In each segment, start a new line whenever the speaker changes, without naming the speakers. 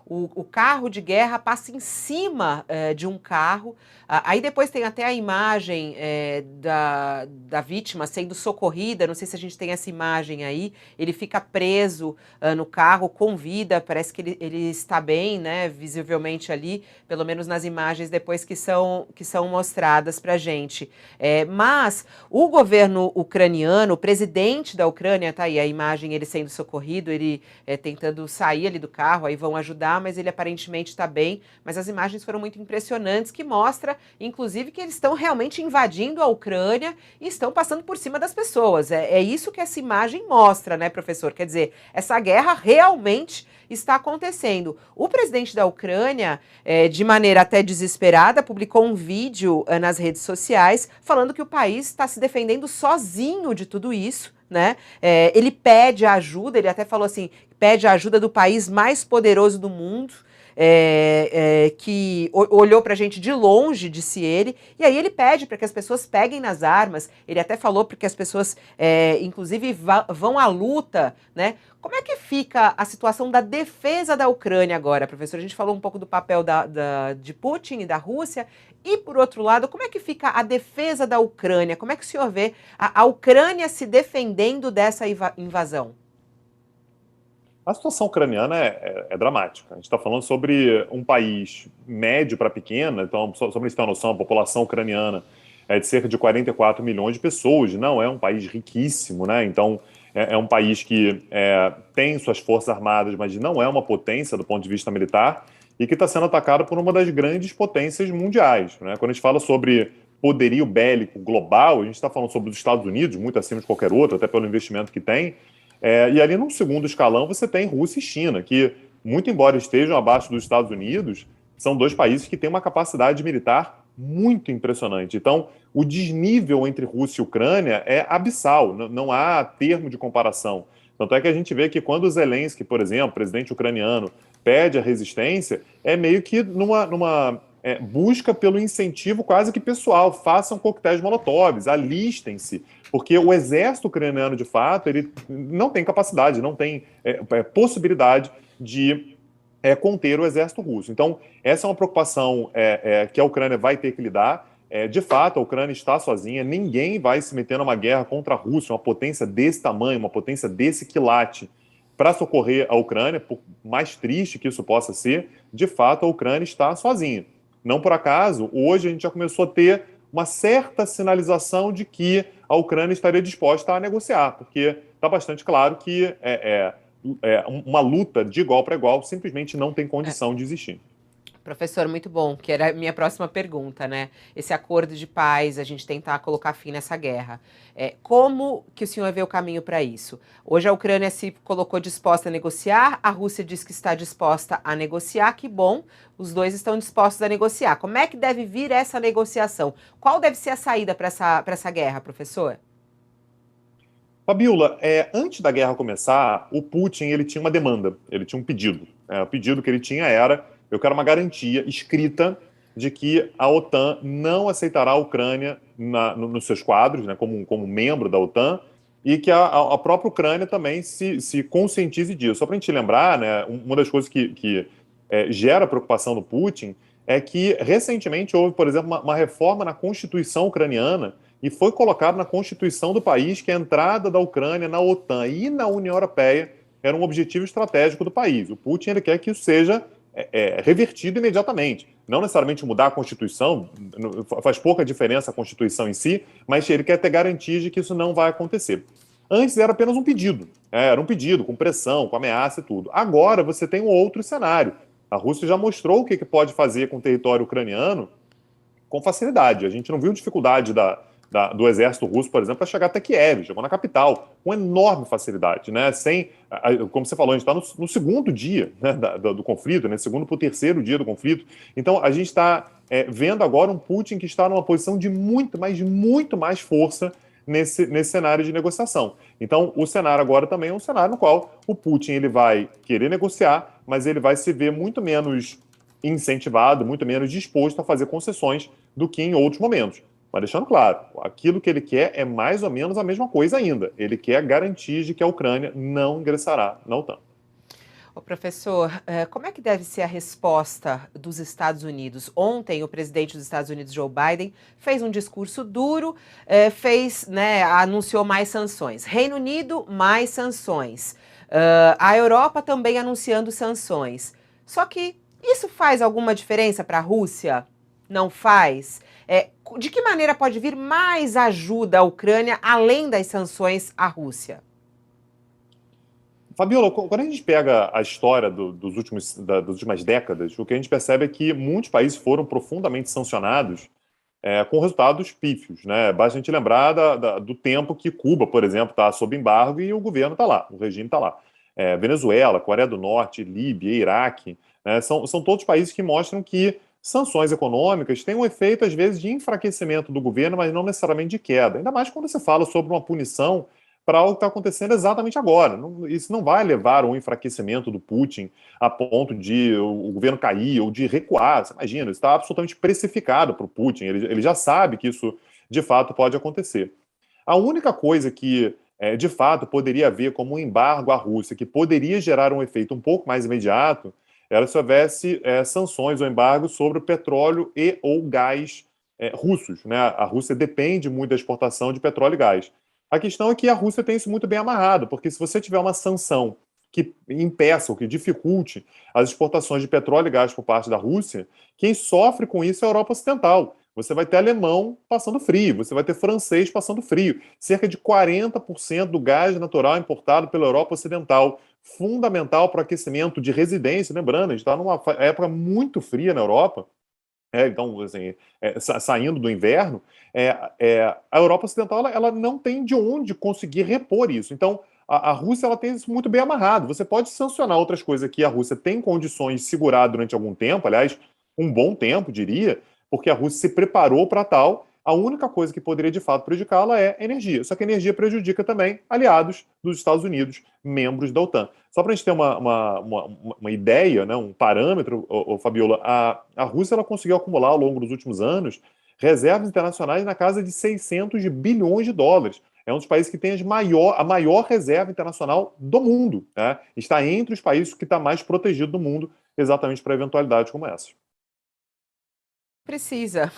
o carro de guerra passa em cima de um carro. Aí depois tem até a imagem da vítima sendo socorrida, não sei se a gente tem essa imagem aí, ele fica preso no carro, com vida, parece que ele está bem, né, visivelmente ali, pelo menos nas imagens depois que são mostradas pra gente. Mas o governo ucraniano, o presidente da Ucrânia, tá aí a imagem, ele sendo socorrido, ele tentando sair ali do carro, aí vão ajudar, mas ele aparentemente está bem. Mas as imagens foram muito impressionantes, que mostra, inclusive, que eles estão realmente invadindo a Ucrânia e estão passando por cima das pessoas. É isso que essa imagem mostra, né, professor? Quer dizer, essa guerra realmente está acontecendo. O presidente da Ucrânia, de maneira até desesperada, publicou um vídeo nas redes sociais falando que o país está se defendendo sozinho de tudo isso, né? Ele pede ajuda, ele até falou assim, pede a ajuda do país mais poderoso do mundo, que olhou para a gente de longe, disse ele, e aí ele pede para que as pessoas peguem nas armas, ele até falou para que as pessoas, inclusive, vão à luta, né? Como é que fica a situação da defesa da Ucrânia agora, professor? A gente falou um pouco do papel de Putin e da Rússia, e, por outro lado, como é que fica a defesa da Ucrânia? Como é que o senhor vê a Ucrânia se defendendo dessa invasão?
A situação ucraniana é dramática. A gente está falando sobre um país médio para pequeno, então, só para a gente ter uma noção, a população ucraniana é de cerca de 44 milhões de pessoas, não é um país riquíssimo, né? Então, é um país que tem suas forças armadas, mas não é uma potência do ponto de vista militar, e que está sendo atacado por uma das grandes potências mundiais, né? Quando a gente fala sobre poderio bélico global, a gente está falando sobre os Estados Unidos, muito acima de qualquer outro, até pelo investimento que tem. E ali, num segundo escalão, você tem Rússia e China, que, muito embora estejam abaixo dos Estados Unidos, são dois países que têm uma capacidade militar muito impressionante. Então, o desnível entre Rússia e Ucrânia é abissal, não há termo de comparação. Tanto é que a gente vê que quando o Zelensky, por exemplo, presidente ucraniano, pede a resistência, é meio que numa busca pelo incentivo quase que pessoal. Façam coquetéis molotovs, alistem-se, porque o exército ucraniano, de fato, ele não tem capacidade, não tem possibilidade de conter o exército russo. Então, essa é uma preocupação que a Ucrânia vai ter que lidar. De fato, a Ucrânia está sozinha, ninguém vai se meter numa guerra contra a Rússia, uma potência desse tamanho, uma potência desse quilate, para socorrer a Ucrânia, por mais triste que isso possa ser. De fato, a Ucrânia está sozinha. Não por acaso, hoje a gente já começou a ter uma certa sinalização de que a Ucrânia estaria disposta a negociar, porque está bastante claro que uma luta de igual para igual simplesmente não tem condição de existir.
Professor, muito bom, que era a minha próxima pergunta, né? Esse acordo de paz, a gente tentar colocar fim nessa guerra. Como que o senhor vê o caminho para isso? Hoje a Ucrânia se colocou disposta a negociar, a Rússia diz que está disposta a negociar, que bom, os dois estão dispostos a negociar. Como é que deve vir essa negociação? Qual deve ser a saída para essa guerra, professor?
Fabiola, antes da guerra começar, o Putin ele tinha uma demanda, ele tinha um pedido. O pedido que ele tinha era: eu quero uma garantia escrita de que a OTAN não aceitará a Ucrânia nos seus quadros, né, como membro da OTAN, e que a própria Ucrânia também se conscientize disso. Só para a gente lembrar, né, uma das coisas que gera preocupação no Putin é que recentemente houve, por exemplo, uma reforma na Constituição ucraniana, e foi colocado na Constituição do país que a entrada da Ucrânia na OTAN e na União Europeia era um objetivo estratégico do país. O Putin ele quer que isso seja revertido imediatamente. Não necessariamente mudar a Constituição, faz pouca diferença a Constituição em si, mas ele quer ter garantias de que isso não vai acontecer. Antes era apenas um pedido, era um pedido com pressão, com ameaça e tudo. Agora você tem um outro cenário. A Rússia já mostrou o que pode fazer com o território ucraniano com facilidade. A gente não viu dificuldade do exército russo, por exemplo, para chegar até Kiev, chegou na capital, com enorme facilidade, né? Como você falou, a gente está no segundo dia, né, do conflito, né? Segundo para o terceiro dia do conflito. Então, a gente está vendo agora um Putin que está numa posição de muito, mas muito mais força nesse cenário de negociação. Então, o cenário agora também é um cenário no qual o Putin ele vai querer negociar, mas ele vai se ver muito menos incentivado, muito menos disposto a fazer concessões do que em outros momentos. Mas deixando claro, aquilo que ele quer é mais ou menos a mesma coisa ainda. Ele quer garantir de que a Ucrânia não ingressará na OTAN.
Ô, professor, como é que deve ser a resposta dos Estados Unidos? Ontem, o presidente dos Estados Unidos, Joe Biden, fez um discurso duro, anunciou mais sanções. Reino Unido, mais sanções. A Europa também anunciando sanções. Só que isso faz alguma diferença para a Rússia? Não faz? De que maneira pode vir mais ajuda à Ucrânia, além das sanções à Rússia?
Fabiola, quando a gente pega a história das últimas décadas, o que a gente percebe é que muitos países foram profundamente sancionados com resultados pífios, né? Basta a gente lembrar do tempo que Cuba, por exemplo, está sob embargo e o governo está lá, o regime está lá. Venezuela, Coreia do Norte, Líbia, Iraque, né? São todos países que mostram que sanções econômicas têm um efeito, às vezes, de enfraquecimento do governo, mas não necessariamente de queda. Ainda mais quando você fala sobre uma punição para algo que está acontecendo exatamente agora. Isso não vai levar a um enfraquecimento do Putin a ponto de o governo cair ou de recuar. Você imagina, isso está absolutamente precificado para o Putin. Ele já sabe que isso, de fato, pode acontecer. A única coisa que, de fato, poderia haver como um embargo à Rússia, que poderia gerar um efeito um pouco mais imediato, era se houvesse sanções ou embargos sobre o petróleo e ou gás russos, né? A Rússia depende muito da exportação de petróleo e gás. A questão é que a Rússia tem isso muito bem amarrado, porque se você tiver uma sanção que impeça ou que dificulte as exportações de petróleo e gás por parte da Rússia, quem sofre com isso é a Europa Ocidental. Você vai ter alemão passando frio, você vai ter francês passando frio. Cerca de 40% do gás natural importado pela Europa Ocidental, fundamental para o aquecimento de residência. Lembrando, a gente está numa época muito fria na Europa. Então, assim, saindo do inverno, a Europa Ocidental ela não tem de onde conseguir repor isso. Então, a Rússia ela tem isso muito bem amarrado. Você pode sancionar outras coisas que a Rússia tem condições de segurar durante algum tempo, aliás, um bom tempo, diria, porque a Rússia se preparou para tal. A única coisa que poderia, de fato, prejudicá-la é energia. Só que a energia prejudica também aliados dos Estados Unidos, membros da OTAN. Só para a gente ter uma ideia, né, um parâmetro, Fabiola, a Rússia ela conseguiu acumular ao longo dos últimos anos reservas internacionais na casa de 600 bilhões de dólares. É um dos países que tem a maior reserva internacional do mundo. Né? Está entre os países que está mais protegido do mundo, exatamente para eventualidades como essa.
Precisa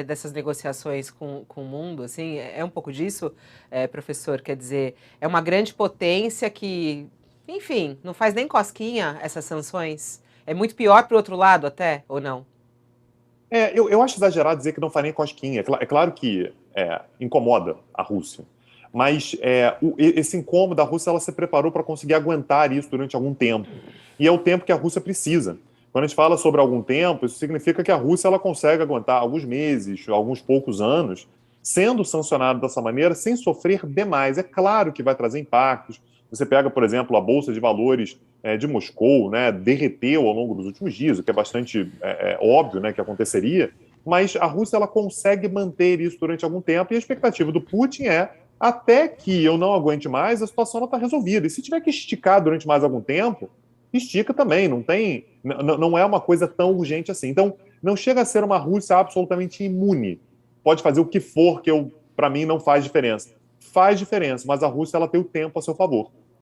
dessas negociações com o mundo, assim, é um pouco disso, professor, quer dizer, é uma grande potência que, enfim, não faz nem cosquinha essas sanções, é muito pior para o outro lado até, ou não?
Eu acho exagerado dizer que não faz nem cosquinha, é claro que incomoda a Rússia, mas esse incômodo da Rússia ela se preparou para conseguir aguentar isso durante algum tempo, e é o tempo que a Rússia precisa. Quando a gente fala sobre algum tempo, isso significa que a Rússia ela consegue aguentar alguns meses, alguns poucos anos, sendo sancionado dessa maneira, sem sofrer demais. É claro que vai trazer impactos. Você pega, por exemplo, a Bolsa de Valores de Moscou, né, derreteu ao longo dos últimos dias, o que é bastante óbvio, né, que aconteceria, mas a Rússia ela consegue manter isso durante algum tempo, e a expectativa do Putin até que eu não aguente mais, a situação está resolvida. E se tiver que esticar durante mais algum tempo, estica também, não é uma coisa tão urgente assim. Então, não chega a ser uma Rússia absolutamente imune. Pode fazer o que for, para mim, não faz diferença. Faz diferença, mas a Rússia ela tem o tempo a seu favor.